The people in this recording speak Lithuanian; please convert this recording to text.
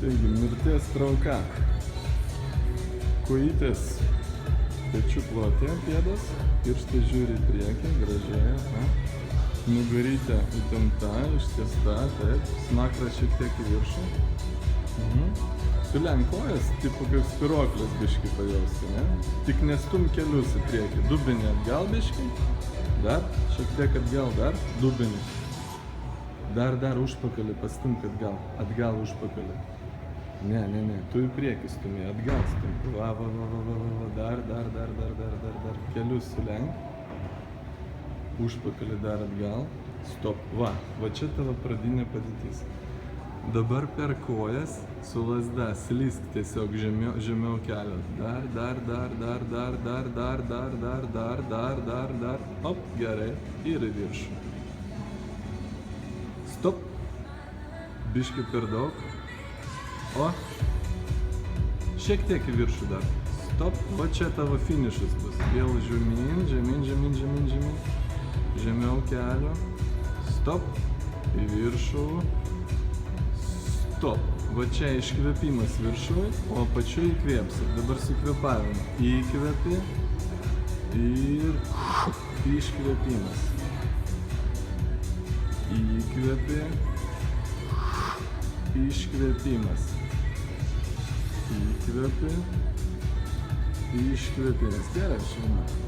Taigi, mirties trauka. Kojytės pečių plote pėdas, pirštai žiūri į priekį, gražiai, aha. Nugarytė įtempta, ištiesta, taip, smakras šiek tiek į viršų. Sulenk kojas, tipo kaip spiruoklės biškį pajausti, ne? Tik nestum kelius į priekį, dubinį atgal biškį, dar, šiek tiek atgal, dar, dubinį. Dar užpakalį pastumk atgal užpakalį. Ne, tu į priekį stumi, atgal stumi. Va, dar, kelius sulenk. Užpakalį dar atgal. Stop, va čia tavo pradinė padėtis. Dabar per kojas su lazda slysk tiesiog žemiau kelio. Dar. Op, gerai. Ir į viršų. Stop. Biškį per daug. O. Šiek tiek į viršų dar. Stop. Va čia tavo finišas bus. Vėl žemyn. Žemiau kelio. Stop. Į viršų. Stop. Va čia iškvėpimas viršui, o apačiu įkvėpsi. Dabar su kvėpavimu. Įkvėpi. Ir iškvėpimas. Įkvėpi. Iškvėpimas. Įkvėpi. Iškvėpimas. Gerai, žinoma.